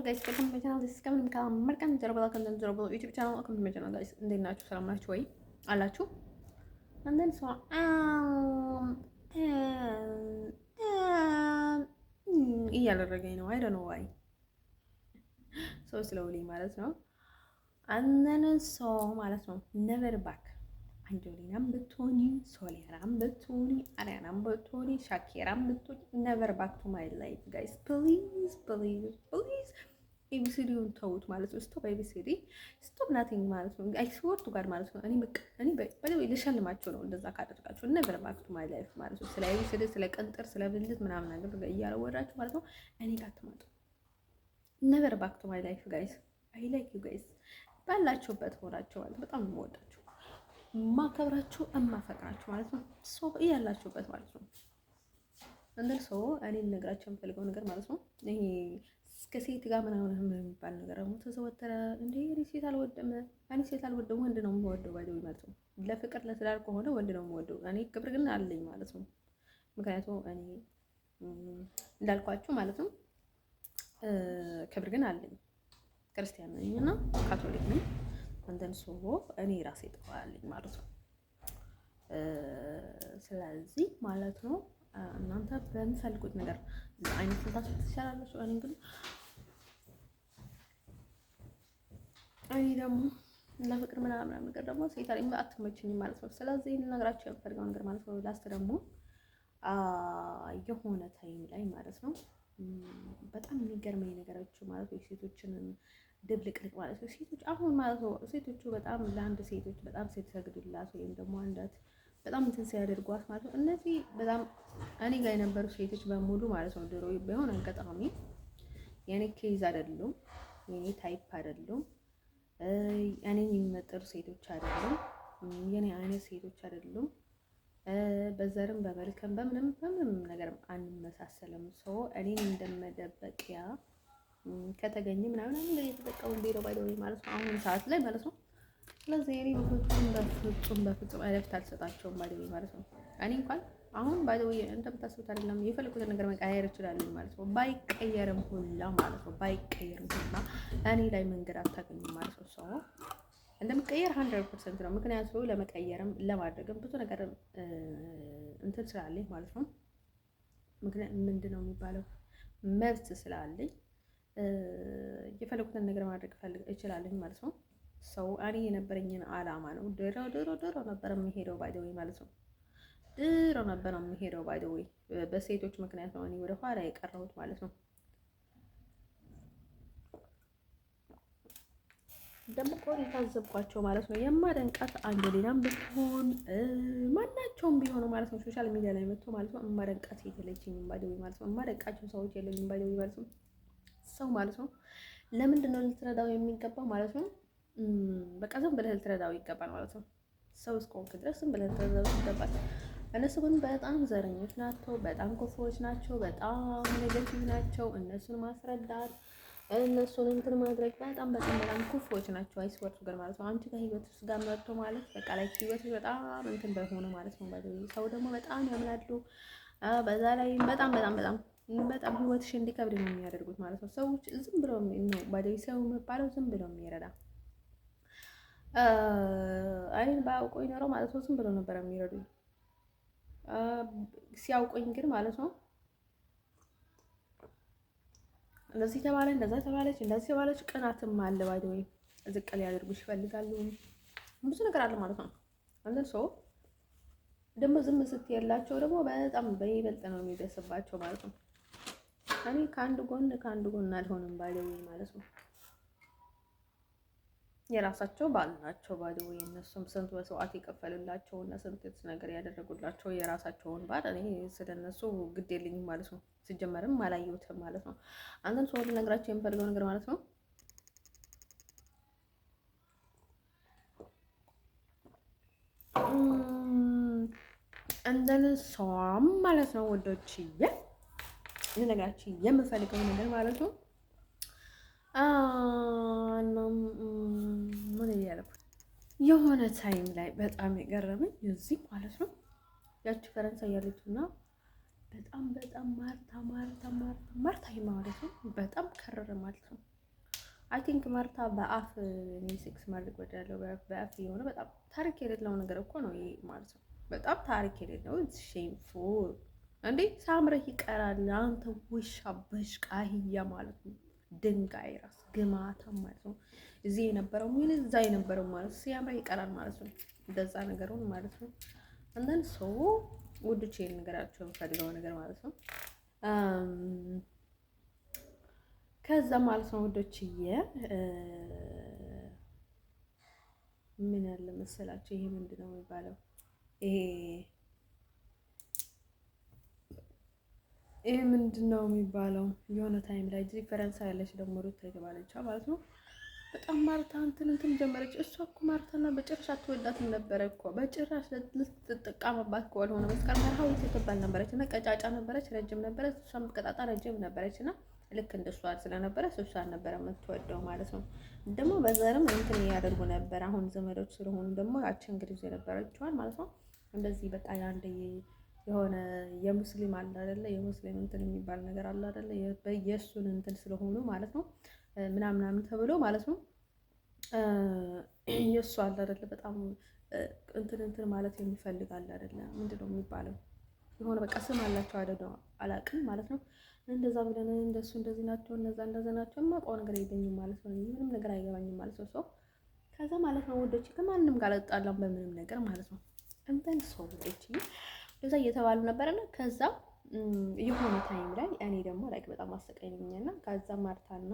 Hello guys, welcome to my channel. This is Kamini Markan Jarabala Content Jarabala YouTube channel. Welcome to my channel guys. እንዴት ናችሁ? ሰላም ናችሁ ወይ? አላችሁ? And then so እያደረገኝ ነው። I don't know why. So slowly ማለት ነው. And then so ማለት ነው. Never back. አንጆሊናም ብትሆኒ ሶሊያናም ብትሆኒ አሪያናም ብትሆኒ ሻኪራም ብትሆኒ never back to my life guys, please please please ኤቢሲዲውን ተውት ማለት ነው። ስቶፕ ኤቢሲዲ ስቶፕ ናቲንግ ማለት ነው። አይ ስወር ቱ ጋድ ማለት ነው። እኔ በደው ልሸልማቸው ነው እንደዛ ካደረጋችሁ never back to my life ማለት ነው። ስለ ኤቢሲዲ ስለ ቀንጥር ስለ ብልት ምናምን ነገር እያወራችሁ ማለት ነው እኔ ጋር አትመጡ። never back to my life guys, I like you guys ባላችሁበት ሆናችሁ ማለት በጣም ነው የምወዳችሁ ማከብራችሁ እማፈቅራችሁ ማለት ነው። ሶ ያላችሁበት ማለት ነው። እንደር ሶ እኔ ልነግራችሁ የምፈልገው ነገር ማለት ነው ይሄ እስከ ሴት ጋር ምናምን የሚባል ነገር ነው ተዘወተረ። እንዴ ሴት አልወደም እኔ ሴት አልወደም ወንድ ነው የምወደው ባይደው ማለት ነው። ለፍቅር ለትዳር ከሆነ ወንድ ነው የምወደው። እኔ ክብር ግን አለኝ ማለት ነው። ምክንያቱም እኔ እንዳልኳችሁ ማለት ነው ክብር ግን አለኝ። ክርስቲያን ነኝና ካቶሊክ ነኝ። አንተን ሶ እኔ ራሴ ጥፋለኝ ማለት ነው። ስለዚህ ማለት ነው እናንተ በምትፈልጉት ነገር አይነት ስልታችሁ ትችላላችሁ። እኔ ደግሞ ለፍቅር ምናምን ነገር ደግሞ ሴት ላይ አትመችኝም ማለት ነው። ስለዚህ ልነግራችሁ የምፈልገው ነገር ማለት ነው ላስት ደግሞ የሆነ ታይም ላይ ማለት ነው በጣም የሚገርመኝ ነገሮች ማለት ነው ሴቶችን ድብልቅልቅ ማለት ነው። ሴቶች አሁን ማለት ነው ሴቶቹ በጣም ለአንድ ሴቶች በጣም ሲሰግዱላት ወይም ደግሞ አንዳት በጣም እንትን ሲያደርጓት ማለት ነው። እነዚህ በጣም እኔ ጋር የነበሩ ሴቶች በሙሉ ማለት ነው ድሮ በሆነ አጋጣሚ የኔ ኬዝ አይደሉም፣ የኔ ታይፕ አይደሉም፣ እኔ የሚመጥሩ ሴቶች አይደሉም፣ የኔ አይነት ሴቶች አይደሉም። በዘርም በመልክም በምንም ነገር አንመሳሰልም። ሰው እኔን እንደመደበቂያ ከተገኘ ምናምን ነገር የተጠቀሙ እንደው ባይደው ማለት ነው አሁን ሰዓት ላይ ማለት ነው። ስለዚህ እኔ በፍጹም አይለፍት አልሰጣቸውም ባይደው ማለት ነው። እኔ እንኳን አሁን ባይደው እንደምታስቡት አይደለም የፈለኩትን ነገር መቀየር እችላለሁ ማለት ነው። ባይቀየርም ሁላ ማለት ነው ባይቀየርም ሁላ እኔ ላይ መንገድ አታገኙም ማለት ነው። ሰው እንደምቀየር 100% ነው። ምክንያቱም ለመቀየርም ለማድረግም ብዙ ነገር እንትን ስላለኝ ማለት ነው። ምንድነው የሚባለው መብት ስላለኝ የፈለኩትን ነገር ማድረግ እችላለሁ ማለት ነው። ሰው እኔ የነበረኝን አላማ ነው ድሮ ነበር የሚሄደው ባይ ዘ ዌይ ማለት ነው። ድሮ ነበር የሚሄደው ባይ ዘ ዌይ በሴቶች ምክንያት ነው እኔ ወደ ኋላ የቀረሁት ማለት ነው። ደግሞ ቆይ የታዘብኳቸው ማለት ነው የማደንቃት አንጀሊናም ብትሆን ማናቸውም ቢሆኑ ማለት ነው ሶሻል ሚዲያ ላይ መጥቶ ማለት ነው የማደንቃት የለችኝም ባይ ዘ ዌይ ማለት ነው። የማደንቃቸው ሰዎች የለኝም ባይ ዘ ዌይ ማለት ነው። ሰው ማለት ነው ለምንድን ነው ልትረዳው የሚገባው ማለት ነው። በቃ ዝም ብለህ ልትረዳው ይገባል ማለት ነው። ሰው እስከሆንክ ድረስ ዝም ብለህ ልትረዳው ይገባል። እነሱ ግን በጣም ዘረኞች ናቸው፣ በጣም ክፉዎች ናቸው፣ በጣም ኔጌቲቭ ናቸው። እነሱን ማስረዳት እነሱን እንትን ማድረግ በጣም ክፉዎች ናቸው። አይስወርቱ ግን ማለት ነው አንቺ ከህይወትሽ ጋር መጥቶ ማለት በቃ ላይ ህይወትሽ በጣም እንትን በሆነ ማለት ነው ባይ ሰው ደግሞ በጣም ያምናሉ። በዛ ላይ በጣም ህይወትሽ እንዲከብድ ነው የሚያደርጉት ማለት ነው። ሰዎች ዝም ብለው ነው ባይ ሰው የሚባለው ዝም ብለው የሚረዳ አይን ባውቆኝ ኖሮ ማለት ነው ዝም ብለው ነበር የሚረዱኝ። ሲያውቆኝ ግን ማለት ነው እንደዚህ ተባለ እንደዛ ተባለች እንደዚህ ተባለች ቅናትም አለ ባይ ዘ ዌይ ዝቅ ሊያደርጉሽ ይፈልጋሉ። ብዙ ነገር አለ ማለት ነው። አንተ ሰው ደግሞ ዝም ስትያላቸው ደግሞ በጣም በይበልጥ ነው የሚደርስባቸው ማለት ነው። እኔ ከአንድ ጎን አልሆንም ባይ ዘ ዌይ ማለት ነው። የራሳቸው ባል ናቸው ባይ ዘ ዌይ እነሱም ስንት መስዋዕት የከፈሉላቸው እና ስንት ነገር ያደረጉላቸው የራሳቸውን ባል እኔ ስለነሱ ግድ የለኝም ማለት ነው። ሲጀመርም አላየሁትም ማለት ነው። አንተም ሰው ልነግራቸው የምፈልገው ነገር ማለት ነው እንደነ ሰውም ማለት ነው ወዶችዬ ልነግራችሁ የምፈልገው ነገር ማለት ነው ምን ያለኩት የሆነ ታይም ላይ በጣም የገረመኝ እዚህ ማለት ነው ያቺ ፈረንሳይ ያለችውና በጣም ማርታ ማለት ነው። በጣም ከረረ ማለት ነው። አይ ቲንክ ማርታ በአፍ እኔ ሴክስ ማድረግ ወዳለው በአፍ የሆነ በጣም ታሪክ የሌለው ነገር እኮ ነው ይሄ ማለት ነው። በጣም ታሪክ የሌለው ሼምፉል እንዴ ሳምረህ ይቀራል። አንተ ውሻ በሽቃ አህያ ማለት ነው። ድንጋይ ራስ ግማታ ማለት ነው። እዚህ የነበረው ምን እዛ የነበረው ማለት ሲያምረህ ይቀራል ማለት ነው። እንደዛ ነገሩን ማለት ነው። አንዳንድ ሰው ውዶቼ ነገራቸው የምፈልገው ነገር ማለት ነው። ከዛ ማለት ነው ውዶችዬ ምን ያለ መሰላችሁ? ይሄ ምንድነው የሚባለው? ይሄ ምንድነው የሚባለው? የሆነ ታይም ላይ ፈረንሳይ ያለች ደግሞ ሩታ የተባለች ማለት ነው። በጣም ማርታ እንትን ጀመረች። እሷ እኮ ማርታና በጭራሽ አትወዳትም ነበረ እኮ በጭራሽ ልትጠቃመባት እኮ አልሆነ መስቀል መርሃዊ ትባል ነበረች እና ቀጫጫ ነበረች፣ ረጅም ነበረች። እሷም ቀጣጣ ረጅም ነበረች እና ልክ እንደሷ ስለነበረች እሷን ነበረ የምትወደው ማለት ነው። ደግሞ በዘርም እንትን ያደርጉ ነበር። አሁን ዘመዶች ስለሆኑ ደግሞ ያቺ እንግሊዝ የነበረችዋል ማለት ነው። እንደዚህ በቃ ያንደ የሆነ የሙስሊም አለ አይደለ? የሙስሊም እንትን የሚባል ነገር አለ አይደለ? የእሱን እንትን ስለሆኑ ማለት ነው ምናምን ተብሎ ማለት ነው የእሱ አለ አይደለ? በጣም እንትን ማለት የሚፈልግ አለ አይደለ? ምንድነው የሚባለው? የሆነ በቃ ስም አላቸው አይደለ? አላውቅም ማለት ነው። እንደዛ ብለን እንደሱ እንደዚህ ናቸው እነዛ እንደዛ ናቸው የማውቀው ነገር የለኝም ማለት ነው። ምንም ነገር አይገባኝም ማለት ነው። ሰው ከዛ ማለት ነው ወዶች ከማንም ጋር አልጣላም በምንም ነገር ማለት ነው። እንትን ሰው ወዶች እንደዛ እየተባሉ ነበርና ከዛ የሆነ ታይም ላይ እኔ ደግሞ ላይክ በጣም አሰቃይኝና ከዛ ማርታና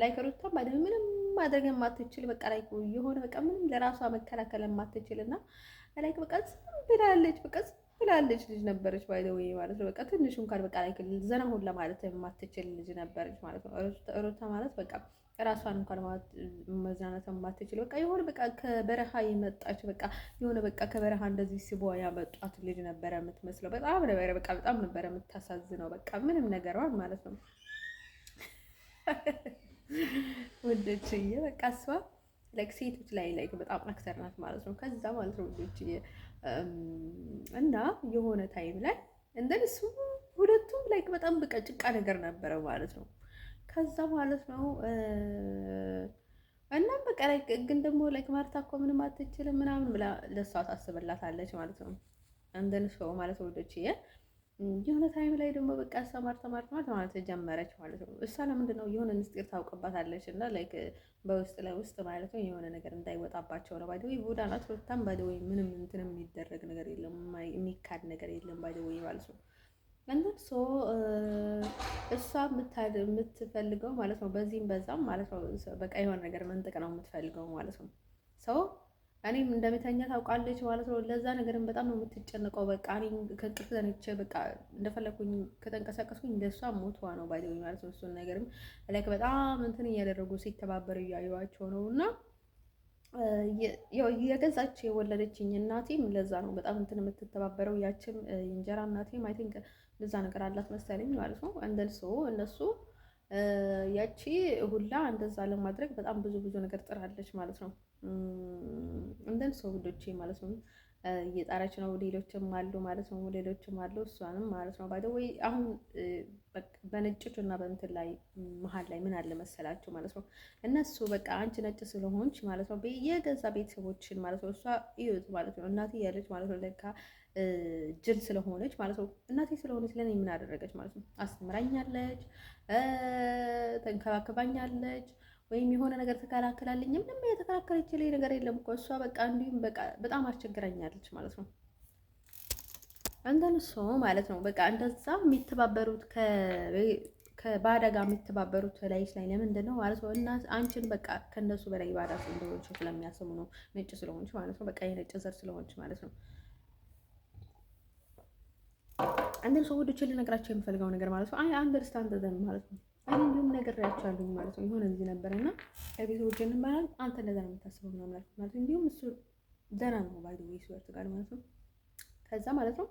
ላይክ ሩታ ማለት ምንም ማድረግ የማትችል በቃ ላይክ የሆነ በቃ ምንም ለራሷ መከላከል የማትችልና ላይክ በቃ ዝም ብላለች በቃ ብላለች ልጅ ነበረች ባይደው ማለት ነው። በቃ ትንሽ እንኳን በቃ ላይ ዘና ሁላ ማለት የማትችል ልጅ ነበረች ማለት ነው። ሩታ ማለት በቃ ራሷን እንኳን መዝናናት የማትችል በቃ የሆነ በቃ ከበረሃ የመጣች በቃ የሆነ በቃ ከበረሃ እንደዚህ ስቦ ያመጧት ልጅ ነበረ የምትመስለው። በጣም ነበረ በቃ በጣም ነበረ የምታሳዝነው በቃ ምንም ነገሯን ማለት ነው። ወደችዬ በቃ እሷ ላይክ ሴቶች ላይ ላይክ በጣም አክተር ናት ማለት ነው። ከዛ ማለት ነው ወደችዬ እና የሆነ ታይም ላይ እንደሱ ሁለቱም ላይክ በጣም በቃ ጭቃ ነገር ነበረ ማለት ነው። ከዛ ማለት ነው እና በቃ ላይክ ግን ደግሞ ላይክ ማርታ እኮ ምንም አትችልም ምናምን ብላ ለሷ ታስብላታለች ማለት ነው። እንደነሱ ማለት ወዶች የሆነ ታይም ላይ ደግሞ በቃ እሷ ማርታ ማለት ጀመረች ማለት ነው። እሷ ለምንድን ነው የሆነ ምስጢር ታውቅባታለች እና ላይክ በውስጥ ለውስጥ ማለት ነው የሆነ ነገር እንዳይወጣባቸው ነው። ባይደው ቡዳ ናት ሩታም ባይደው ምንም እንትን የሚደረግ ነገር የለም የሚካድ ነገር የለም ባይደው ማለት ነው። እንደሱ እሷ የምትፈልገው ማለት ነው በዚህም በዛም ማለት ነው በቃ የሆነ ነገር መንጠቅ ነው የምትፈልገው ማለት ነው። ሰው እኔም እንደምተኛ ታውቃለች ማለት ነው። ለዛ ነገርም በጣም ነው የምትጨነቀው። በቃ እኔ ከእንቅልፍ ተነስቼ በቃ እንደፈለኩኝ ከተንቀሳቀስኩኝ እንደሷ ሞቷ ነው ባይደው ማለት ነው። እሱን ነገርም ላይክ በጣም እንትን እያደረጉ ሲተባበሩ እያዩዋቸው ነው እና የገዛች የወለደችኝ እናቴም ለዛ ነው በጣም እንትን የምትተባበረው። ያችም የእንጀራ እናቴም አይ ቲንክ ለዛ ነገር አላት መሰለኝ ማለት ነው። እነሱ ያቺ ሁላ እንደዛ ለማድረግ በጣም ብዙ ነገር ጥራለች ማለት ነው። እንደነሱ ውዶቼ ማለት ነው እየጣረች ነው። ሌሎችም አሉ ማለት ነው። ሌሎችም አሉ እሷንም ማለት ነው። ባይደ ወይ አሁን በነጭቱ እና በእንትን ላይ መሀል ላይ ምን አለ መሰላችሁ ማለት ነው። እነሱ በቃ አንቺ ነጭ ስለሆንች ማለት ነው የገዛ ቤተሰቦችን ማለት ነው እሷ እዩት ማለት ነው እናቴ ያለች ማለት ነው ለካ ጅል ስለሆነች ማለት ነው። እናቴ ስለሆነች ለኔ ምን አደረገች ማለት ነው። አስተምራኛለች፣ ተንከባከባኛለች ወይም የሆነ ነገር ተከላከላለኝ። ምንም የተከላከለችልኝ ነገር የለም እኮ እሷ በቃ እንዲሁም በቃ በጣም አስቸግራኛለች ማለት ነው። እንደነሱ ማለት ነው በቃ እንደዛ የሚተባበሩት ከባዳ ጋር የሚተባበሩት ላይሽ ላይ ለምንድን ነው ማለት ነው። እና አንቺን በቃ ከነሱ በላይ ባዳ እንደሆንሽ ስለሚያስቡ ነው። ነጭ ስለሆንሽ ማለት ነው። በቃ የነጭ ዘር ስለሆንሽ ማለት ነው። አንደን ሰው ወደች ልነግራቸው የምፈልገው ነገር ማለት ነው። አይ አንደርስታንድ ዘም ማለት ነው። እኔ እንዲሁም ነግሬያቸዋለሁ ማለት ነው። የሆነ እዚህ ነበርና ቤተሰቦችን ማለት አንተ እንደዛ ነው የምታስበው ምናምን ማለት እንዲሁም እሱ ደህና ነው ባይ ዘ ዌይ ስወርት ጋር ማለት ነው። ከዛ ማለት ነው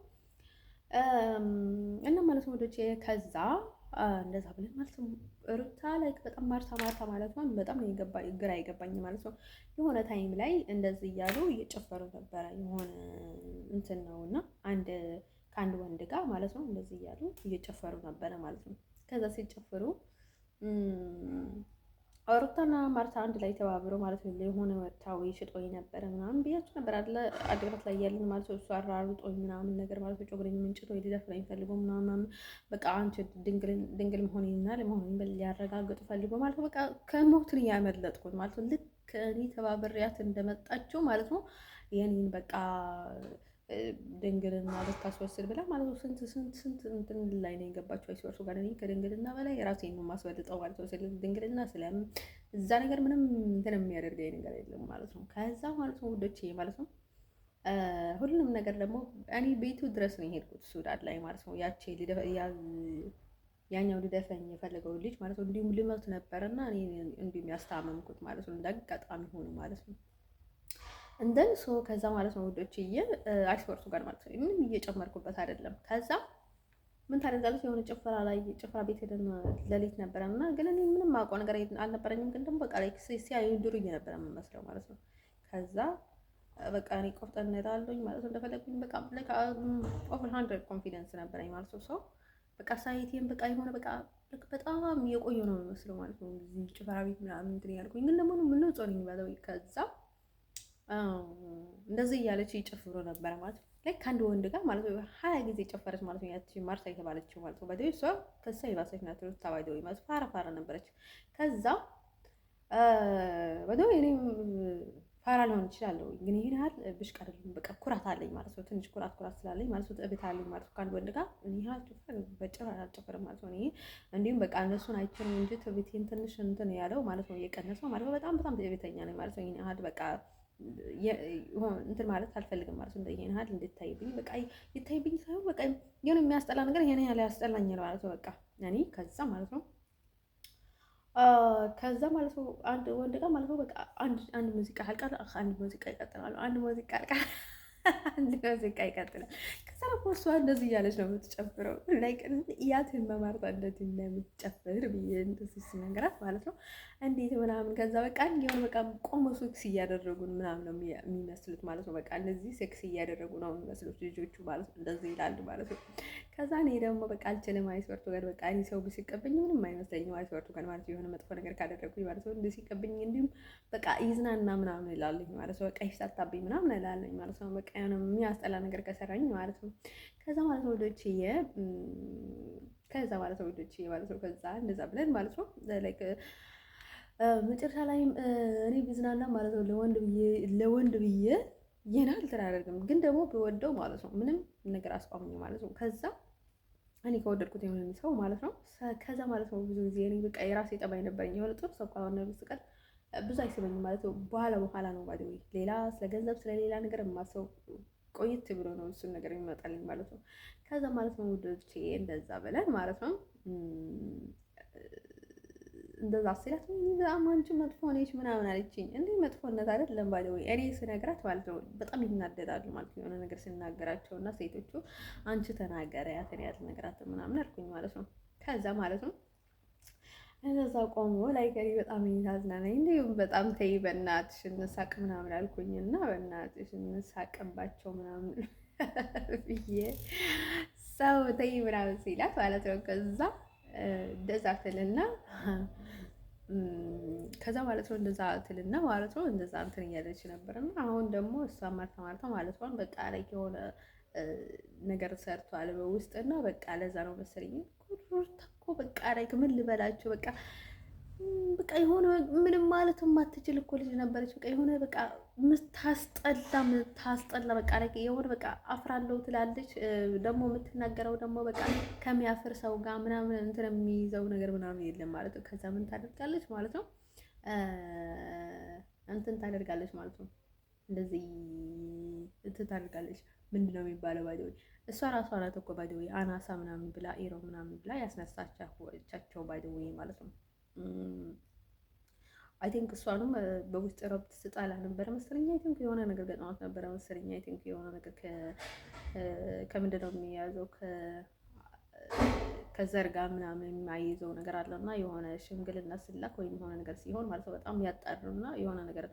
እና ማለት ነው ወደች ከዛ እንደዛ ብለን ማለት ነው ሩታ ላይክ በጣም ማርታ ማለት ነው በጣም ነው ግራ የገባኝ ማለት ነው። የሆነ ታይም ላይ እንደዚህ እያሉ እየጨፈሩ ነበረ የሆነ እንትን ነውና አንድ ከአንድ ወንድ ጋር ማለት ነው። እንደዚህ እያሉ እየጨፈሩ ነበረ ማለት ነው። ከዛ ሲጨፍሩ ሩታና ማርታ አንድ ላይ ተባብረው ማለት ነው የሆነ ወታዊ ሽጦኝ ነበረ ምናምን ብያችሁ ነበር አለ አድራት ላይ ያለን ማለት ነው። እሱ አራሩጦኝ ምናምን ነገር ማለት ነው ጮግረኝ ምንጭቶ ሊደፍረኝ ፈልጎ ምናምን በቃ አንቺ ድንግል መሆኔንና ለመሆኔን ሊያረጋግጡ ፈልጎ ማለት ነው። በቃ ከሞትን ያመለጥኩት ማለት ነው። ልክ እኔ ተባብሬያት እንደመጣችው ማለት ነው የኔን በቃ ድንግልና ልታስወስድ ብላ ማለት ነው። ስንት እንትን ላይ ነው የገባችው። አይስወርሱ ጋር እኔ ከድንግልና በላይ ራሴን ነው የማስበልጠው ማለት ነው። ስለ ድንግልና ስለም እዛ ነገር ምንም እንትን የሚያደርገኝ ነገር የለም ማለት ነው። ከዛ ማለት ነው ውዶቼ ማለት ነው ሁሉንም ነገር ደግሞ እኔ ቤቱ ድረስ ነው የሄድኩት ሱዳን ላይ ማለት ነው። ያኛው ሊደፈኝ የፈለገው ልጅ ማለት ነው እንዲሁም ልመት ነበረና እኔ እንዲሁም ያስታመምኩት ማለት ነው። እንዳጋጣሚ ሆነ ማለት ነው። እንደን ሶ ከዛ ማለት ነው ውዶችዬ አይስወርሱ ጋር ማለት ነው ምንም እየጨመርኩበት አይደለም። ከዛ ምን ታደርጋለች የሆነ ጭፈራ ቤት ሄደን ሌሊት ነበረና ግን እኔ ምንም አውቀው ነገር አልነበረኝም። ግን ደግሞ በቃ ላይ ሲያዩ ዱርዬ ነበረ የምመስለው ማለት ነው። ከዛ በቃ እኔ ቆፍጠን እላለሁኝ ማለት ነው እንደፈለጉኝ በቃ ላይክ ኦቨር 100 ኮንፊደንስ ነበረኝ ማለት ነው። ሰው በቃ ሳይቴን በቃ የሆነ በቃ በጣም የቆየው ነው የምመስለው ማለት ነው። እዚህ ጭፈራ ቤት ምናምን እንትን ያልኩኝ ግን ደግሞ ምን ነው ጾልኝ ባለው ከዛ እንደዚህ እያለች ይጨፍሩ ነበረ ማለት ነው። ላይ ከአንድ ወንድ ጋር ማለት ነው 20 ጊዜ ጨፈረች ማለት ነው። ያቺ ማርታ የተባለችው ማለት ነው ባይደው እሷ ከዛ የባሰች ናት። ታባይደው ማለት ፋራ ነበረች። ከዛ ባይደው እኔም ፋራ ሊሆን ይችላለሁ ግን ይሄን ያህል ብሽቅ አይደለም። በቃ ኩራት አለኝ ማለት ነው። ትንሽ ኩራት ስላለኝ ማለት ነው እቤት አለኝ ማለት ነው። ከአንድ ወንድ ጋር እኔ ጨፈር በጭራሽ አልጨፈርም ማለት ነው። እኔ እንዲሁም በቃ እነሱን አይቼን እንጂ ትቤቴን ትንሽ እንትን ያለው ማለት ነው እየቀነሰው ማለት ነው። በጣም ቤተኛ ነኝ ማለት ነው። ይሄን ያህል በቃ እንትን ማለት አልፈልግም ማለት ነው። ይሄን ያህል እንድታይብኝ በቃ ይታይብኝ ሳይሆን በቃ የሆነ የሚያስጠላ ነገር ይሄን ያህል ያስጠላኛል ማለት ነው። በቃ እኔ ከዛ ማለት ነው አንድ ወንድ ጋር ማለት ነው በቃ አንድ ሙዚቃ ያልቃል፣ አንድ ሙዚቃ ይቀጥላል፣ አንድ ሙዚቃ ያልቃል፣ አንድ ሙዚቃ ይቀጥላል። ከዛ ደግሞ እሷ እንደዚህ እያለች ነው የምትጨፍረው። ላይክ ያትን በማርታ እንደዚህ እንደምትጨፍር ብዬ እንደዚህ ሲነግራት ማለት ነው እንዴት ምናምን ከዛ በቃ እንዲሆን በቃ ቆሞ ሴክስ እያደረጉን ምናምን ነው የሚመስሉት ማለት ነው። በቃ እንደዚህ ሴክስ እያደረጉ ነው የሚመስሉት ልጆቹ ማለት ነው። እንደዚህ ይላሉ ማለት ነው። ከዛ እኔ ደግሞ በቃ አልችልም አይስወርቱ ጋር በቃ እኔ ሰው ቢስቅብኝ ምንም አይመስለኝም አይስወርቱ ጋር ማለት የሆነ መጥፎ ነገር ካደረጉኝ ማለት ነው። እንደዚህ ሲቀብኝ እንዲሁም በቃ ይዝናና ምናምን ይላልኝ ማለት ነው። በቃ ይፍታታብኝ ምናምን ይላልኝ ማለት ነው። በቃ የሆነ የሚያስጠላ ነገር ከሰራኝ ማለት ነው። ከዛ ማለት ነው ወዶችዬ ማለት ነው ከዛ እንደዛ ብለን ማለት ነው ላይክ መጨረሻ ላይም እኔ ቢዝናና ማለት ነው ለወንድ ብዬ ይናል ተራረግም ግን ደግሞ ብወደው ማለት ነው ምንም ነገር አስቋምኝ ማለት ነው። ከዛ እኔ ከወደድኩት የሆነ ሰው ማለት ነው ከዛ ማለት ነው ብዙ ጊዜ እኔ በቃ የራሴ ጠባይ ነበረኝ። የሆነ ጥሩ ሰው ካልሆነ በስተቀር ብዙ አይስበኝም ማለት ነው። በኋላ ነው ባዶ ሌላ ስለ ገንዘብ ስለሌላ ነገር የማሰው ቆይት ብሎ ነው እሱን ነገር የሚመጣልኝ ማለት ነው። ከዛ ማለት ነው ውዶቼ እንደዛ ብለን ማለት ነው እንደዛ ሲላት በጣም አንቺ መጥፎ ነሽ ምናምን አለችኝ። እንዴ መጥፎነት አይደለም ባለው እኔ ስነግራት ማለት ነው በጣም ይናደዳሉ ማለት ነው። የሆነ ነገር ስናገራቸው እና ሴቶቹ አንቺ ተናገሪያት እኔ አልነግራትም ምናምን አልኩኝ ማለት ነው። ከዛ ማለት ነው እንደዛ ቆሞ ላይ ከሪ በጣም ይታዝናናኝ እንዴ በጣም ተይ በእናትሽ እንሳቅ ምናምን አልኩኝ እና በእናትሽ እንሳቅባቸው ምናምን ብዬ ሰው ተይ ምናምን ሲላት ማለት ነው ከዛ እንደዛ ትልና ማለት ነው እንደዛ ትልና ማለት ነው እንደዛ እንትን እያለች ነበርና አሁን ደግሞ እሷ ማርታ ማለት ነው በቃ ላይ የሆነ ነገር ሰርቷል በውስጥና በቃ ለዛ ነው መሰለኝ እኮ በቃ ላይ ምን ልበላችሁ በቃ የሆነ ምንም ማለት የማትችል እኮ ልጅ ነበረች። በቃ የሆነ በቃ ምታስጠላ በቃ ላይ የሆነ በቃ አፍራለሁ ትላለች። ደግሞ የምትናገረው ደግሞ በቃ ከሚያፍር ሰው ጋር ምናምን እንትን የሚይዘው ነገር ምናምን የለም ማለት ነው። ከዛ ምን ታደርጋለች ማለት ነው እንትን ታደርጋለች ማለት ነው። እንደዚህ እንትን ታደርጋለች። ምንድን ነው የሚባለው ባይደው እሷ ራሷ ናት እኮ ባይደው አናሳ ምናምን ብላ ኢሮ ምናምን ብላ ያስነሳቻቸው ባይደው ማለት ነው። አይ ቲንክ እሷንም በውስጥ ረብት ስጣላ ነበር መሰለኝ። አይ ቲንክ የሆነ ነገር ገጥሟት ነበር መሰለኝ። አይ ቲንክ የሆነ ነገር ከምንድን ነው የሚያዘው ከዘር ጋር ምናምን የማይዘው ነገር አለና የሆነ ሽምግልና ስላክ ወይም የሆነ ነገር ሲሆን ማለት ነው በጣም ያጣሩና የሆነ ነገር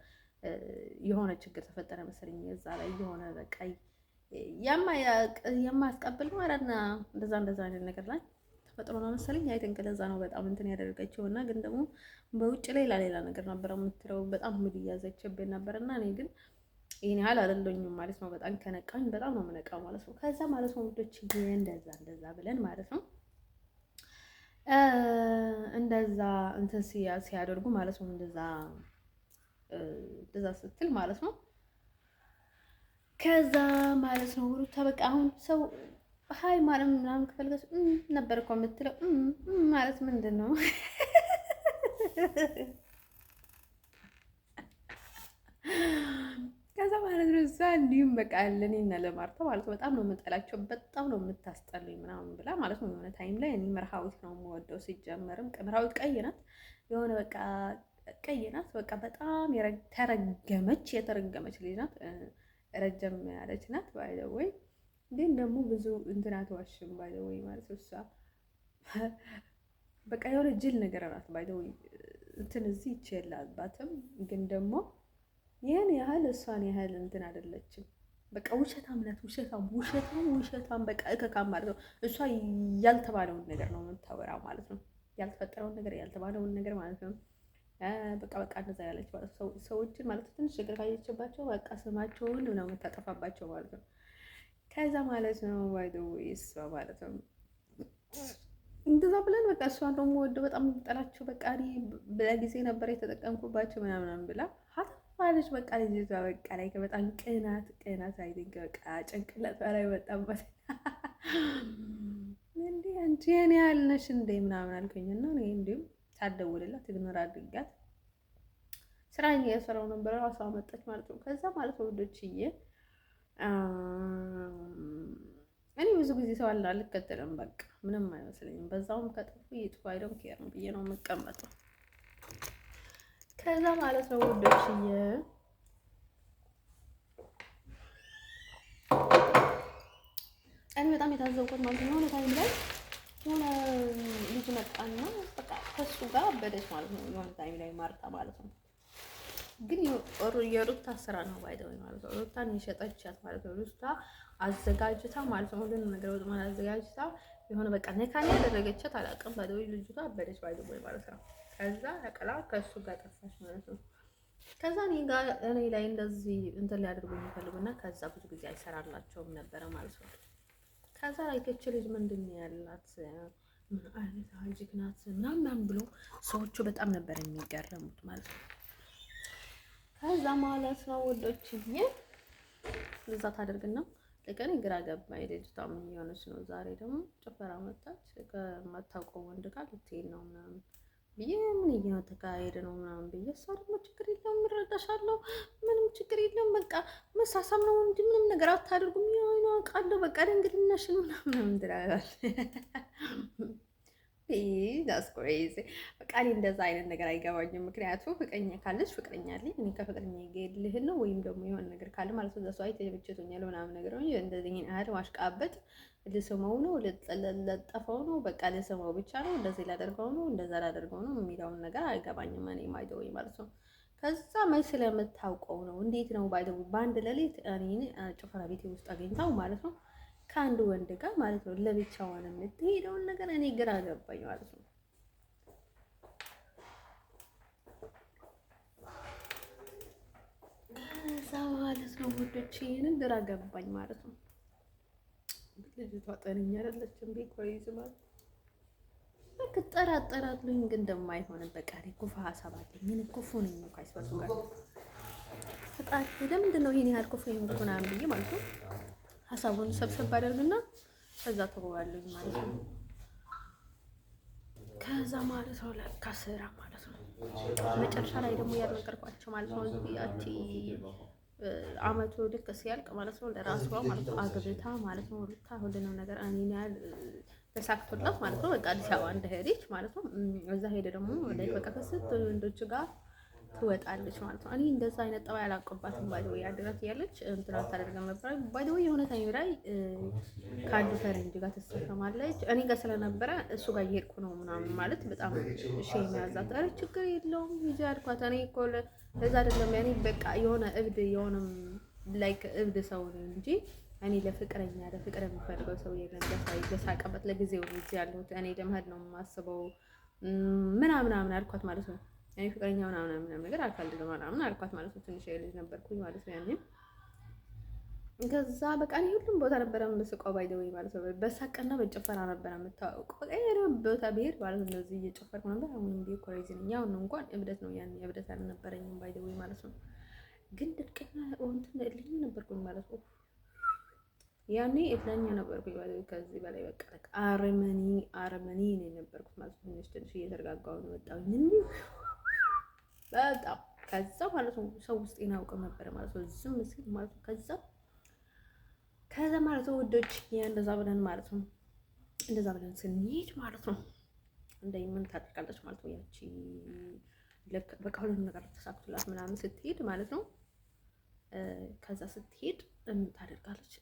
የሆነ ችግር ተፈጠረ መሰለኝ። እዛ ላይ የሆነ በቃ የማያስቀብል ማለት ነው። እንደዛ አይነት ነገር ላይ ተፈጥሮ ነው መሰለኝ። አይ ቲንክ ለዛ ነው በጣም እንትን ያደረገችው እና ግን ደግሞ በውጭ ሌላ ነገር ነበር የምትለው። በጣም ሙድ እያዘችብኝ ነበር እና እኔ ግን ይሄን ያህል አይደለኝም ማለት ነው። በጣም ከነቃኝ በጣም ነው የምነቃው ማለት ነው። ከዛ ማለት ነው ውዶች እንደዛ ብለን ማለት ነው እንደዛ እንትን ሲያደርጉ ማለት ነው እንደዛ ስትል ማለት ነው። ከዛ ማለት ነው ሩታ በቃ አሁን ሰው ሀይ ማለት ምናምን ከፈልገስ ነበር እኮ የምትለው ማለት ምንድን ነው? ከዛ ማለት ነው እዛ እንዲሁም በቃ ለኔና ለማርታ ማለት ነው በጣም ነው የምጠላቸው፣ በጣም ነው የምታስጠሉኝ ምናምን ብላ ማለት ነው። የሆነ ታይም ላይ እኔ መርሃዊት ነው የምወደው ሲጀመርም፣ መርሃዊት ቀይ ናት፣ የሆነ በቃ ቀይ ናት፣ በቃ በጣም የተረገመች ልጅ ናት፣ ረጀም ያለች ናት። ባይዘወይ ግን ደግሞ ብዙ እንትን አትዋሽም ባይዘወይ ማለት ነው። እሷ በቃ የሆነ ጅል ነገር ናት ባይዘወይ እንትን እዚህ ይችላልባትም ግን ደግሞ ይሄን ያህል እሷን ያህል እንትን አይደለችም። በቃ ውሸታም ናት። ውሸታም በቃ እከካም ማለት ነው። እሷ ያልተባለውን ነገር ነው የምታወራው ማለት ነው። ያልተፈጠረውን ነገር ያልተባለውን ነገር ማለት ነው። በቃ እንደዛ ያለች ማለት ነው። ሰዎችን ማለት ነው ትንሽ ነገር ካየችባቸው በቃ ስማቸውን ነው የምታጠፋባቸው ማለት ነው። ከዛ ማለት ነው እሷ ማለት ነው እንደዛ ብለን በቃ እሷን ደግሞ ወደው በጣም ጠላቸው። በቃ በጊዜ ነበር የተጠቀምኩባቸው ምናምን ብላ ማለች በቃ ልጅቷ በቃ ላይ በጣም ቅናት አይደንክ በቃ ጭንቅላት ላይ ወጣበት። እንዴ አንቺ የኔ ያልነሽ እንዴ ምናምን አልከኝና እኔ እንዲሁም ሳትደውልላት ኢግኖር አድርጋት ስራዬን እየሰራሁ ነበር። ራሷ መጣች ማለት ነው። ከዛ ማለት ነው ወዶችዬ እኔ ብዙ ጊዜ ሰው አልከተልም። በቃ ምንም አይመስለኝም። በዛውም ከጥፉ ይጥፉ አይደም ኬር ነው ብዬ ነው የምቀመጠው። ከዛ ማለት ነው ውዶችዬ እኔ በጣም የታዘብኩት ማለት ነው ታይም ላይ የሆነ ልጅ መጣና በቃ ከሱ ጋር አበደች ማለት ነው። የሆነ ታይም ላይ ማርታ ማለት ነው። ግን የሩታ ስራ ነው ባይደው ማለት ነው። ሩታን የሸጠቻት ማለት ነው። ሩታ አዘጋጅታ ማለት ነው ሁሉንም ነገር ወጥ ማለት አዘጋጅታ የሆነ በቃ ነካኔ ያደረገቻት አላውቅም። ባይደው ልጅቷ አበደች ባይደው ማለት ነው። ከዛ ነቀላ ከሱ ጋር ጠፋች ማለት ነው። ከዛ እኔ ላይ እንደዚህ እንትን ሊያደርጉ የሚፈልጉና ከዛ ብዙ ጊዜ አይሰራላቸውም ነበረ ማለት ነው። ከዛ አይከች ልጅ ምንድን ነው ያላት ምን አይነት አጅግ ናት ምናምን ብሎ ሰዎቹ በጣም ነበር የሚገረሙት ማለት ነው። ከዛ ማለት ነው ወዶችዬ እዛ ታደርግና ለቀን ግራ ገባኝ። ልጅቷ ምን እየሆነች ነው? ዛሬ ደግሞ ጭፈራ መጣች ከማታውቀው ወንድ ጋር ልትሄድ ነው ምናምን ብዬ ምን እየተካሄደ ነው ምናምን ብዬ እሷ ደግሞ ችግር የለውም እረዳሻለሁ፣ ምንም ችግር የለውም በቃ መሳሳም ነው እንጂ ምንም ነገር አታደርጉም፣ ያው አውቃለሁ በቃ ድንግልናሽን ምናምን ትላለች። ዳስ ክሬዚ በቃ እኔ እንደዛ አይነት ነገር አይገባኝም። ምክንያቱም ፍቅረኛ ካለች ፍቅረኛ አለኝ እኔ ከፍቅረኛ ይገልህን ነው ወይም ደግሞ የሆነ ነገር ካለ ማለት ነው ለሰው አይተበችቶኛል ምናምን ነገር ነው። እንደዚህ አይነት ማሽቃበጥ ልስመው ነው ለጠፈው ነው በቃ ልስመው ብቻ ነው እንደዚህ ላደርገው ነው እንደዛ ላደርገው ነው የሚለውን ነገር አይገባኝም። እኔ ማይደው ማለት ነው። ከዛ ማይ ስለምታውቀው ነው እንዴት ነው ባይደው በአንድ ሌሊት እኔ ጭፈራ ቤቴ ውስጥ አገኝታው ማለት ነው ከአንድ ወንድ ጋር ማለት ነው ለብቻዋን የምትሄደውን ነገር እኔ ግራ ገባኝ ማለት ነው። ከዛ ማለት ነው ውዶች ይሄንን ግራ ገባኝ ማለት ነው። ልጅቷ ጤነኛ አይደለችም። ቤት ማለት በቃ ጠራጠራለኝ ግን እንደማይሆን በቃ እኔ ኩፋ ሀሳብ አለኝ። ምን ኩፉ ነኝ ነው ካይስፈሱ ጋር ፈጣሪ ለምንድን ነው ይሄን ያህል ኩፉ ምናምን ብዬ ማለት ነው ሀሳቡን ሰብሰብ አደርግና ከዛ ተወዋለኝ ማለት ነው። ከዛ ማለት ነው ለካ ስራ ማለት ነው መጨረሻ ላይ ደግሞ ያልነገርኳቸው ማለት ነው ያቺ አመቱ ልክ ሲያልቅ ማለት ነው ለራሷ ማለት ነው አግብታ ማለት ነው ሩታ ሁሉንም ነገር እኔን ያህል ተሳክቶላት ማለት ነው በቃ አዲስ አበባ እንደሄደች ማለት ነው። እዛ ሄደ ደግሞ ላይ በቃ ከስንት ወንዶች ጋር ትወጣለች ማለት ነው። እኔ እንደዛ አይነት ጠባይ አላውቅባትም። ባይዘው ያድራት ያለች እንትና ታደርገም ነበር። ባይዘው የሆነ ታይም ላይ ከአንዱ ፈረንጅ ጋር ትሰከማለች። እኔ ጋር ስለነበረ እሱ ጋር እየሄድኩ ነው ምናምን ማለት በጣም ሼም ያዛት። ኧረ ችግር የለውም ይዤ አልኳት። እኔ እኮ ለዛ አይደለም ያኔ በቃ የሆነ እብድ የሆነም ላይክ እብድ ሰው ነው እንጂ እኔ ለፍቅር የሚፈልገው ሰው የለም። በሳቀበት ለጊዜው ነው እዚህ ያለሁት እኔ ለመሄድ ነው የማስበው ምናምን አልኳት ማለት ነው። እኔ ፍቅረኛ ምናምን ነገር አልፈልግም ምናምን አልኳት ማለት ነው። ትንሽ ልጅ ነበርኩኝ ማለት ነው ያኔ። ከዛ በቃ እኔ ሁሉም ቦታ ነበረ የምስቀው ባይደውይ ማለት ነው። በሳቅና በጭፈራ ነበረ የምታውቀው ቦታ ብሄድ ማለት ነው። እንደዚህ እየጨፈርኩ ነበር። አሁንም ቢሆን ኮሬዚ ነኝ። አሁን እንኳን እብደት ነው ያኔ እብደት አልነበረኝም ባይደውይ ማለት ነው። ግን ድርቅና እንትን እልኝ ነበርኩኝ ማለት ነው። ያኔ እልኛ ነበርኩኝ ማለት ነው። ከዚህ በላይ በቃ አረመኔ ነው የነበርኩት ማለት ነው። ትንሽ እየተረጋጋሁ ነው የወጣሁኝ በጣም ከዛ ማለት ነው። ሰው ውስጥ አውቀው ነበረ ማለት ነው። ዝም ሲል ማለት ነው። ከዛ ማለት ነው ውዶች እንደዛ ብለን ማለት ነው። እንደዛ ብለን ስንሄድ ማለት ነው ምን ታደርጋለች ማለት ነው። ያቺ በቃ ሁሉም ነገር ተሳክቶላት ምናምን ስትሄድ ማለት ነው። ከዛ ስትሄድ ምን ታደርጋለች?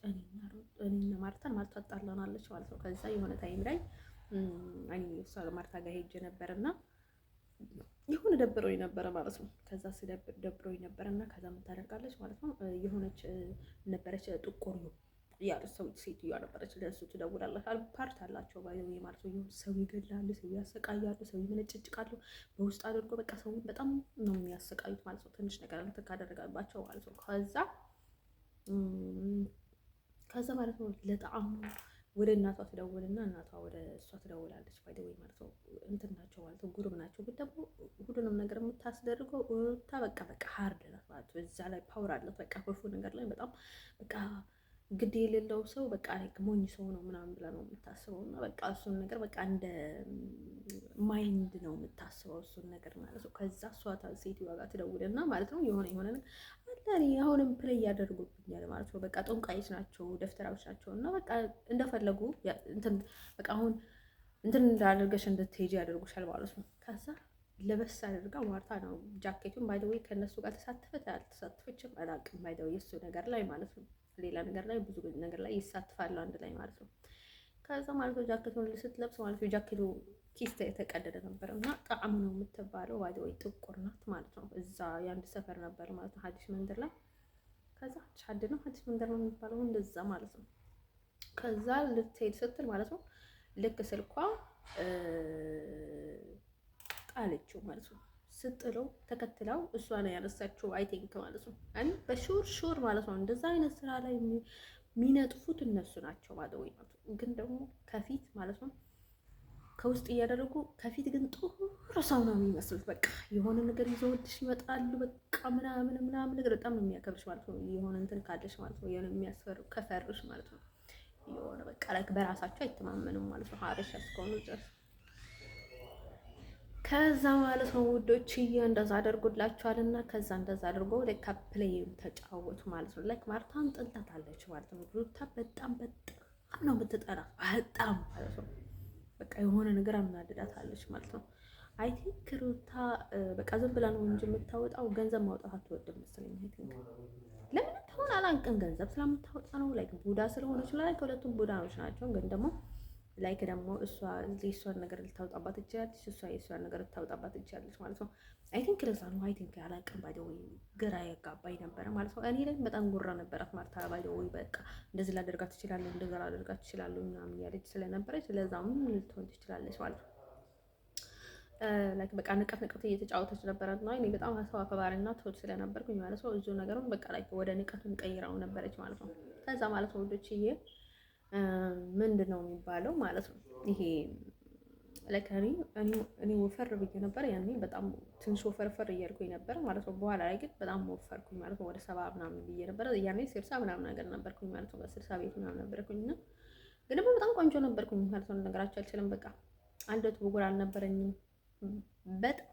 እኔና ማርታን ማርታ ጣላናለች ማለት ነው። ከዛ የሆነ ታይም ላይ እኔ እሷ ማርታ ጋር ሄጄ ነበርና የሆነ ደብሮኝ ነበረ ማለት ነው። ከዛ ደብሮኝ ነበርና ከዛ ምን ታደርጋለች ማለት ነው። የሆነች ነበረች ጥቁር ያለው ሰው ሴትዮዋ ነበረች። ለእሱ ትደውላለች። ፓርት አላቸው ባይዘው ማለት ነው። ሰው ይገላሉ፣ ሰው ያሰቃያሉ፣ ሰው ይመነጭጭቃሉ። በውስጥ አድርጎ በቃ ሰው በጣም ነው የሚያሰቃዩት ማለት ነው። ትንሽ ነገር ካደረጋባቸው ማለት ነው። ከዛ ማለት ነው ለጣዕሙ ወደ እናቷ ትደውልና እናቷ ወደ እሷ ትደውላለች። ባይዘው ማለት ነው እንትን ናቸው ማለት ነው። ጉሩብ ናቸው። ግን ደግሞ ሁሉንም ነገር የምታስደርገው በቃ ሃርድ ናት ማለት ነው። እዛ ላይ ፓወር አላት። በቃ ሁሉ ነገር ላይ በጣም በቃ ግድ የሌለው ሰው በቃ ሞኝ ሰው ነው ምናምን ብላ ነው የምታስበው። እና በቃ እሱን ነገር በቃ እንደ ማይንድ ነው የምታስበው እሱን ነገር ማለት ነው። ከዛ እሷ ሴትዮዋ ጋር ትደውልና ማለት ነው የሆነ ነገር አላኔ አሁንም ፕሌይ ያደርጉብኛል ማለት ነው። በቃ ጦንቃዮች ናቸው፣ ደፍተራዎች ናቸው። እና በቃ እንደፈለጉ እንትን በቃ አሁን እንትን እንዳደርገሽ እንድትሄጂ ያደርጉሻል ማለት ነው። ከዛ ለበስ አድርጋ ማርታ ነው ጃኬቱን ባይደዌ ከእነሱ ጋር አልተሳተፈችም አላውቅም። ባይደዌ እሱ ነገር ላይ ማለት ነው ሌላ ነገር ላይ ብዙ ነገር ላይ ይሳትፋሉ አንድ ላይ ማለት ነው። ከዛ ማለት ነው ጃኬቱን ስትለብስ ማለት ነው ጃኬቱ ኪስ የተቀደደ ነበር እና ጣዕሙ ነው የምትባለው ባይደዌ ጥቁር ናት ማለት ነው። እዛ የአንድ ሰፈር ነበር ማለት ነው ሀዲስ መንደር ላይ። ከዛ ቻድ ነው ሀዲስ መንደር ነው የሚባለው እንደዛ ማለት ነው። ከዛ ልትሄድ ስትል ማለት ነው ልክ ስልኳ ጣለችው ማለት ነው። ስጥለው ተከትለው እሷ ነው ያነሳችው አይ ቲንክ ማለት ነው። አን በሹር ማለት ነው እንደዛ አይነት ስራ ላይ የሚነጥፉት እነሱ ናቸው ማለት ነው። ግን ደግሞ ከፊት ማለት ነው ከውስጥ እያደረጉ ከፊት ግን ጥሩ ሰው ነው የሚመስሉት። በቃ የሆነ ነገር ይዘውልሽ ይመጣሉ። በቃ ምናምን ነገር በጣም ነው የሚያከብርሽ ማለት ነው። የሆነ እንትን ካለሽ ማለት ነው የሆነ የሚያስፈሩ ከፈርሽ ማለት ነው። የሆነ በቃ ላይክ በራሳቸው አይተማመኑም ማለት ነው ሀበሻ እስከሆኑ ድረስ። ከዛ ማለት ነው ውዶችዬ እንደዛ አደርጉላችኋልና ከዛ እንደዛ አድርጎ ላይክ ፕሌይ ተጫወቱ ማለት ነው። ላይክ ማርታን ጥልታታለች ማለት ነው። ሩታ በጣም ነው የምትጠላት በጣም ማለት ነው። በቃ የሆነ ነገር አምናድዳታለች ማለት ነው። አይ ቲንክ ሩታ በቃ ዝም ብላ ነው እንጂ የምታወጣው ገንዘብ ማውጣት አትወድም መሰለኝ። አይ ቲንክ ለምን ተሆነ አላንቀን ገንዘብ ስለምታወጣ ነው። ላይክ ቡዳ ስለሆነች ላይክ ሁለቱም ቡዳኖች ናቸው። ግን ደግሞ ላይክ ደግሞ እሷ የእሷን ነገር ልታወጣባት ትችላለች፣ እሷ የእሷን ነገር ልታወጣባት ትችላለች ማለት ነው። አይ ቲንክ ለዛ ነው። አይ ቲንክ አላውቅም። ባይደው ግራ ያጋባኝ ነበረ ማለት ነው። እኔ ላይ በጣም ጉራ ነበራት ማርታ ባይደው በቃ እንደዚህ ላደርጋት ትችላለሁ፣ እንደዛ ላደርጋት ትችላለሁ ምናምን ያለች ስለነበረች ለዛም ልትሆን ትችላለች ማለት ነው። ላይክ በቃ ንቀት እየተጫወተች ነበረ እና እኔ በጣም ሰው አክባሪና ትሁት ስለነበርኩኝ ማለት ነው እዙ ነገሩን በቃ ላይክ ወደ ንቀቱን ቀይራው ነበረች ማለት ነው። ከዛ ማለት ነው ወዶችዬ ምንድን ነው የሚባለው ማለት ነው ይሄ ላይክ እኔ ወፈር ብዬ ነበር ያኔ በጣም ትንሽ ወፈርፈር እያልኩኝ ነበር ማለት ነው። በኋላ ላይ ግን በጣም ወፈርኩኝ ማለት ነው። ወደ 70 ምናምን ብዬ ነበር ያኔ 60 ምናምን ነገር ነበርኩኝ ማለት ነው። በ60 ቤት ምናምን ነበርኩኝ እና ግን ደግሞ በጣም ቆንጆ ነበርኩኝ ማለት ነው። ነገራቸው አልችልም። በቃ አንደት ብጉር አልነበረኝም። በጣም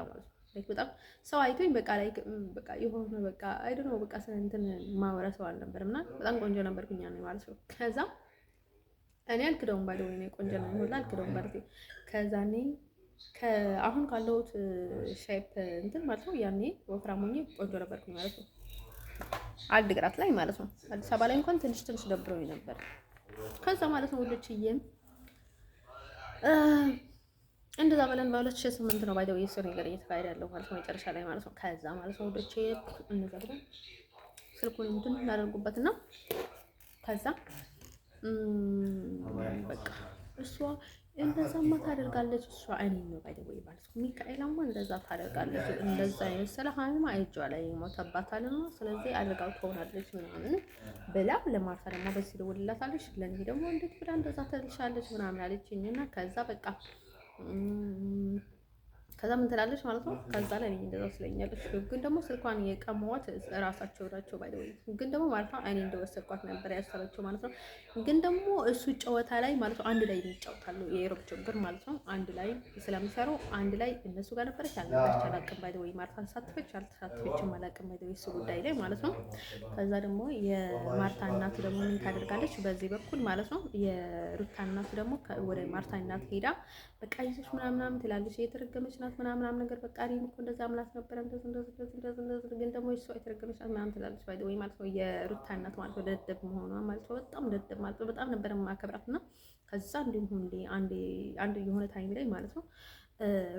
ማለት ነው በጣም ሰው አይቶኝ በቃ ላይ በቃ የሆነ በቃ አይዶ ነው በቃ እንትን ማወራ ሰው አልነበረም እና በጣም ቆንጆ ነበርኩኝ ያኔ ማለት ነው። ከዛ እኔ አልክደውም ባለው እኔ ቆንጆ ነው ሁላ አልክደውም ማለት ነው። ከዛ እኔ አሁን ካለሁት ሼፕ እንትን ማለት ነው ያኔ ወፍራም ሆኜ ቆንጆ ነበርኩኝ ማለት ነው። አዲግራት ላይ ማለት ነው። አዲስ አበባ ላይ እንኳን ትንሽ ደብሮኝ ነበር። ከዛ ማለት ነው ወደችዬም እንደዛ በለን በ2008 ነው ባይደው የሰው ነገር እየተካሄደ ያለው ማለት ነው መጨረሻ ላይ ማለት ነው። ከዛ ማለት ነው ወደች እንዘግበን ስልኩን እንትን እናደርጉበትና ከዛ በቃ እሷ እንደዛማ ታደርጋለች። እሷ እኔ ነው ባይደወይ ማለት ነው። ሚካኤላማ እንደዛ ታደርጋለች። እንደዛ የመሰለ ሀይማ እጇ ላይ ሞተባታል ነው። ስለዚህ አድርጋው ትሆናለች ምናምን ብላ ለማርታ ደግሞ በዚህ ደውልላታለች። ለኔ ደግሞ እንዴት ብላ እንደዛ ትልሻለች ምናምን አለችኝ እና ከዛ በቃ ከዛ ምን ትላለች ማለት ነው። ከዛ ላይ እንደዛ ስለኛለች። ግን ደግሞ ስልኳን የቀመዋት ራሳቸው ናቸው ባይደውይ። ግን ደግሞ ማለት ነው እኔ እንደወሰድኳት ነበር ያሰበችው ማለት ነው። ግን ደግሞ እሱ ጨዋታ ላይ ማለት ነው አንድ ላይ ይጫወታሉ። የኢሮብ ችግር ማለት ነው አንድ ላይ ስለሚሰሩ አንድ ላይ እነሱ ጋር ነበረች አልነበረች አላውቅም። ባይደውይ ማርታ ተሳትፈች አልተሳትፈችም አላውቅም። ባይደውይ እሱ ጉዳይ ላይ ማለት ነው። ከዛ ደግሞ የማርታ እናት ደግሞ ምን ታደርጋለች በዚህ በኩል ማለት ነው። የሩታ እናት ደግሞ ወደ ማርታ እናት ሄዳ በቃ ይዘሽ ምናምን ትላለች። የተረገመች ናት ምናምን ነገር በቃ እኔም እኮ እንደዛ አምላት ነበረ እንደዚህ ግን ደግሞ እሷ የተረገመች ናት ምናምን ትላለች። ባይ ወይ ማለት ነው የሩታ እናት ማለት ነው ደደብ መሆኗ ማለት ነው በጣም ደደብ ማለት ነው። በጣም ነበር ማከብራት እና ከዛ እንዲሁም አንድ የሆነ ታይም ላይ ማለት ነው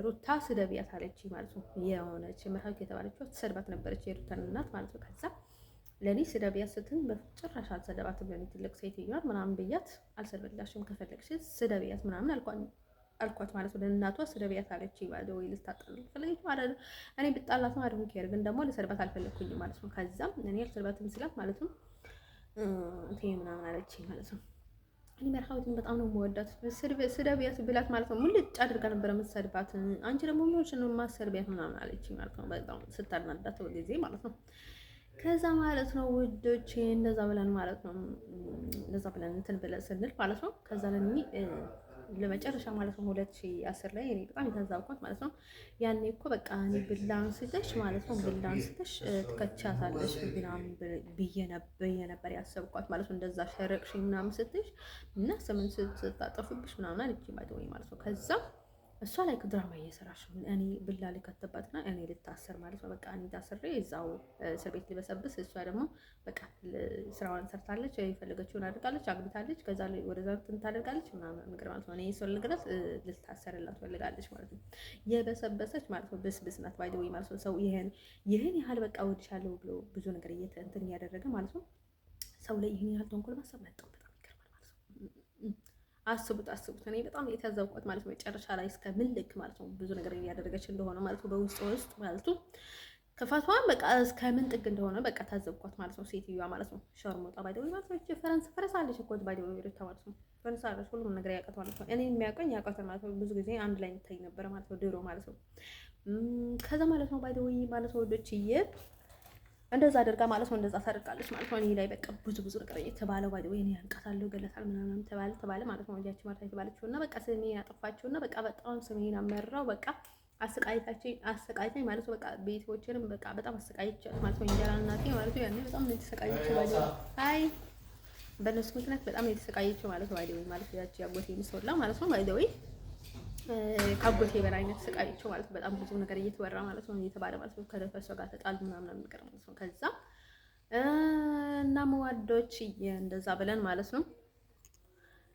ሩታ ስደቢያት አለች ማለት ነው። የሆነች መርሃዊት የተባለችው ትሰድባት ነበረች የሩታን እናት ማለት ነው። ከዛ ለኔ ስደቢያት ስትል በጭራሽ አልሰደባትም። ለኔ ትልቅ ሴትዮዋን ምናምን ብያት አልሰደብላሽም ከፈለግሽ ስደቢያት ምናምን አልኳት ማለት ነው። ለእናቷ ስደቢያት አለች ማለት ወይ ልታጣላ ፈለገች ማለት ነው። እኔ ብጣላት ነው አይደል ከር ግን ደግሞ ለሰርባት አልፈለኩኝ ማለት ነው። ከዛም እኔ አልሰርባትም ስላት ማለት ነው እንት ምናምን አለች ማለት ነው። እኔ መርሃዊትን በጣም ነው የምወዳት። ስደቢያት ብላት ማለት ነው ሙልጭ አድርጋ ነበር የምትሰድባት። አንቺ ደግሞ ምንሽ ነው የማሰርቢያት ምናምን አለች ማለት ነው። በጣም ስታናዳት በጊዜ ማለት ነው። ከዛ ማለት ነው ውዶቼ እንደዛ ብለን ማለት ነው እንደዛ ብለን እንትን ብለን ስንል ማለት ነው ከዛ ለኔ ለመጨረሻ ማለት ነው 2010 ላይ እኔ በጣም የታዛብኳት ማለት ነው። ያኔ እኮ በቃ እኔ ብላ አንስተሽ ማለት ነው ብላ አንስተሽ ትከቻታለሽ ምናምን ብዬ ነበር ያሰብኳት ማለት ነው። እንደዛ ሸረቅሽ ምናምን ስትሽ እና ስምን ስታጠፉብሽ ምናምን አለች ማለት ነው። ከዛ እሷ ላይ ድራማ እየሰራሽ እኔ ብላ ልከተባትና እኔ ልታሰር ማለት ነው። በቃ እኔ ታስሬ እዛው እስር ቤት ልበሰብስ፣ እሷ ደግሞ በቃ ስራዋን ሰርታለች፣ የፈለገችውን አድርጋለች፣ አግብታለች፣ ከዛ ላይ ወደዛ እንትን ታደርጋለች ምናምን ነገር ማለት ነው። እኔ እሷን ልግራት ልታሰርላት ፈልጋለች ማለት ነው። የበሰበሰች ማለት ነው። ብስብስ ናት ባይ ዘ ወይ ማለት ነው። ሰው ይሄን ያህል በቃ ወድሻለሁ ብሎ ብዙ ነገር እንትን እያደረገ ማለት ነው። ሰው ላይ ይሄን ያህል ተንኮል ማሰብ በጣም ይገርማል ማለት ነው። አስቡት። እኔ በጣም የታዘብኳት ማለት ነው መጨረሻ ላይ እስከ ምን ልክ ማለት ነው ብዙ ነገር እያደረገች እንደሆነ ማለት ነው በውስጥ ማለት ነው ክፋቷን በቃ እስከ ምን ጥግ እንደሆነ በቃ ታዘብኳት ማለት ነው። ሴትዮዋ ማለት ነው ሸርሞጣ ባይደው ማለት ነው። ፈረንስ አለች እኮ ባይደው ይርታ ማለት ነው። ፈረንስ አለች ሁሉም ነገር ያውቃት ማለት ነው። እኔ የሚያውቀኝ ያውቃት ማለት ነው። ብዙ ጊዜ አንድ ላይ እንታይ ነበር ማለት ነው ድሮ ማለት ነው። ከዛ ማለት ነው ባይደው ማለት ነው ወዶችዬ እንደዛ አድርጋ ማለት ነው እንደዛ ታደርጋለች ማለት ነው። እኔ ላይ በቃ ብዙ ነገር የተባለው ባይ ወይ እኔ ያንቃታለሁ ገለታል ምናምን ተባለ ማለት ነው። ወዲያች ማርታ የተባለችውና በቃ ስሜን ያጠፋችውና በቃ በጣም ስሜን አመራው በቃ አሰቃይታኝ ማለት ነው። በቃ ቤተሰቦቼንም በቃ በጣም አሰቃይቻት ማለት ነው። እንጀራ እናቴ ማለት ነው ያኔ በጣም ነው የተሰቃየችው ባይ አይ በእነሱ ምክንያት በጣም ነው የተሰቃየችው ማለት ነው። ባይ ማለት ያቺ ያጎቴ ሚስወላ ማለት ነው ባይ ካጎቴ በላይ አይነት ስቃይቸው ማለት በጣም ብዙ ነገር እየተወራ ማለት ነው እየተባለ ማለት ነው። ከደፈሰው ጋር ተጣል ምናምን ነገር ማለት ነው። ከዛ እና መዋዶች እንደዛ ብለን ማለት ነው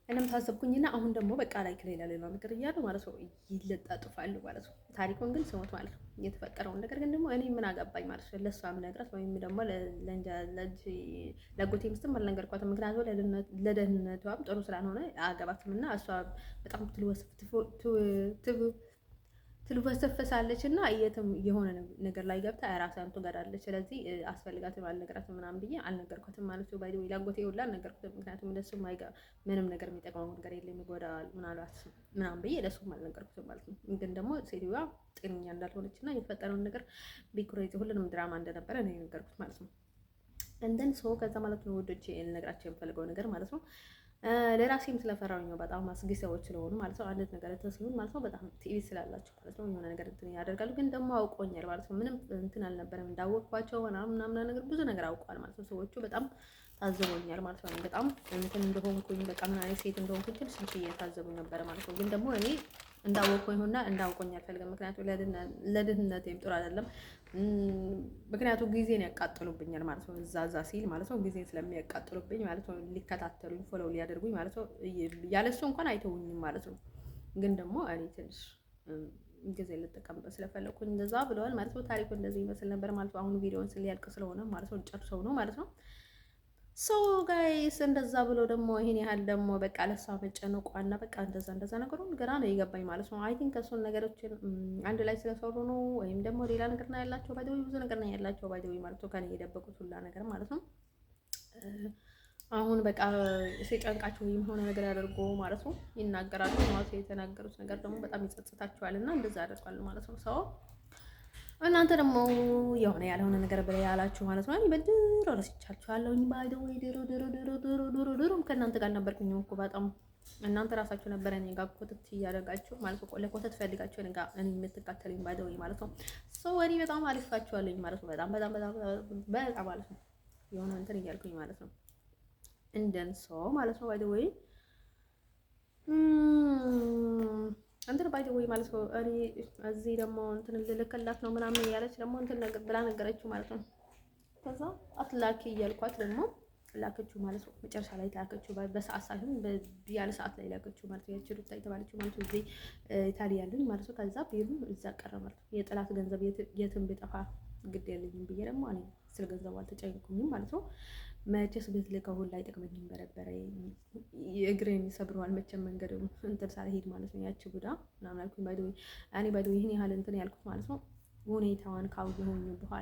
እኔም ታዘብኩኝና አሁን ደግሞ በቃ ላይ ከሌላ ነገር እያሉ ማለት ነው ይለጣጥፋሉ ማለት ነው። ታሪኩን ግን ስሞት ማለት ነው የተፈጠረውን ነገር ግን ደግሞ እኔ ምን አገባኝ ማለት ነው። ለሷ ምነግራት ወይም ደግሞ ለጎቴ ምስትም አልነገርኳትም። ምክንያቱም ለደህንነቷም ጥሩ ስላልሆነ አገባትም እና እሷ በጣም ትልወሰፈሳለች እና የትም የሆነ ነገር ላይ ገብታ ራሷን ትገዳለች። ስለዚህ አስፈልጋትም አልነገራትም ምናምን ብዬ አልነገርኳትም ማለት ነው። ባይዶ ላጎቴ ሁላ አልነገርኩትም። ምክንያቱም ለሱም ምንም ነገር የሚጠቅመው ነገር የለም ይጎዳል ምናልባት ምናምን ብዬ ለሱም አልነገርኩትም ማለት ነው። ግን ደግሞ ሴትዮዋ ጤነኛ እንዳልሆነች እና የተፈጠረውን ነገር ቢኩሬት ሁሉንም ድራማ እንደነበረ ነው የነገርኩት ማለት ነው። እንደን ሰው ከዛ ማለት ነው ወዶቼ ልነግራቸው የምፈልገው ነገር ማለት ነው ለራሴም ስለፈራሁኝ ነው። በጣም አስጊ ሰዎች ስለሆኑ ማለት ነው። አንድ ነገር ተስሉን ማለት ነው በጣም ቲቪ ስላላችሁ ማለት ነው የሆነ ነገር እንትን ያደርጋሉ። ግን ደግሞ አውቆኛል ማለት ነው። ምንም እንትን አልነበረም እንዳወቅኳቸው ምናምን ነገር ብዙ ነገር አውቀዋል ማለት ነው። ሰዎቹ በጣም ታዘቦኛል ማለት ነው። በጣም እንትን እንደሆንኩኝ በቃ ምን አይነት ሴት እንደሆንኩኝ ትንሽ እየታዘቡኝ ነበረ ማለት ነው። ግን ደግሞ እኔ እንዳወቅኩኝ ሆና እንዳውቆኝ አልፈልግም። ምክንያቱም ለድህነቴም ጥሩ አይደለም። ምክንያቱም ጊዜን ያቃጥሉብኛል ማለት ነው። እዛ ሲል ማለት ነው ጊዜን ስለሚያቃጥሉብኝ ማለት ነው ሊከታተሉኝ ፎሎው ሊያደርጉኝ ማለት ነው። ያለሱ እንኳን አይተውኝም ማለት ነው። ግን ደግሞ እኔ ትንሽ ጊዜ ልጠቀምበት ስለፈለኩኝ እንደዛ ብለዋል ማለት ነው። ታሪኩ እንደዚህ ይመስል ነበር ማለት ነው። አሁኑ ቪዲዮውን ስሊያልቅ ስለሆነ ማለት ነው ጨርሰው ነው ማለት ነው። ሰው ጋይስ እንደዛ ብሎ ደግሞ ይሄን ያህል ደግሞ በቃ ለሷ መጨነቋና በቃ እንደዛ ነገሩን ግራ ነው የገባኝ ማለት ነው። አይ ቲንክ እሱን ነገሮችን አንድ ላይ ስለሰሩ ነው ወይም ደግሞ ሌላ ነገር ነው ያላቸው ባይደዊ ብዙ ነገር ነው ያላቸው ባይደዊ ማለት ነው። ከኔ የደበቁት ሁላ ነገር ማለት ነው። አሁን በቃ ሲጨንቃቸው ወይም ሆነ ነገር ያደርጉ ማለት ነው ይናገራሉ ማለት ነው። የተናገሩት ነገር ደግሞ በጣም ይጸጽታቸዋል እና እንደዛ ያደርጋሉ ማለት ነው ሰው እናንተ ደግሞ የሆነ ያልሆነ ነገር ብለ ያላችሁ ማለት ነው። እኔ በድሮ ረስቻችኋለሁኝ። ባይዶ ወይ ድሮ ከእናንተ ጋር ነበርኩኝ እኮ በጣም እናንተ ራሳችሁ ነበረ እኔ ጋር ኮተት እያደረጋችሁ ማለት ነው። ለኮተት ፈልጋችሁ እኔ ጋር እኔ የምትካተሉኝ ባይዶ ወይ ማለት ነው። ሶ እኔ በጣም አልፋችኋለሁኝ ማለት ነው። በጣም ማለት ነው። የሆነ እንትን እያልኩኝ ማለት ነው። እንደን ሰው ማለት ነው። ባይዶ ወይ እንትን ባይ ወይ ማለት ነው። እኔ እዚህ ደግሞ እንትን ልልክላት ነው ምናምን ያለች ደግሞ እንትን ነገር ብላ ነገረችው ማለት ነው። ከዛ አትላኪ እያልኳት ደግሞ ላከችው ማለት ነው። መጨረሻ ላይ ላከችው በሰዓት ሳይሆን ያለ ሰዓት ላይ ላከችው ማለት ነው። ያቺ ሩታ የተባለችው ማለት ነው። እዚህ ኢታሊያ ያሉኝ ማለት ነው። ከዛ ቢሩ እዛ ቀረ ማለት ነው። የጠላት ገንዘብ የትም ቢጠፋ ግድ የለኝም ብዬ ደግሞ እኔ ስለ ገንዘቡ አልተጨነኩኝም ማለት ነው። መቼስ ብትልከው ሁላ አይጠቅመኝም በነበረ እግሬን ይሰብረዋል መቼም መንገድ እንትን ሳልሄድ ማለት ነው። ያቺ ቡዳ ምናምን አልኩኝ። ባይዶ እኔ ባይዶ ይህን ያህል እንትን ያልኩት ማለት ነው ሁኔታዋን ካወየሁኝ በኋላ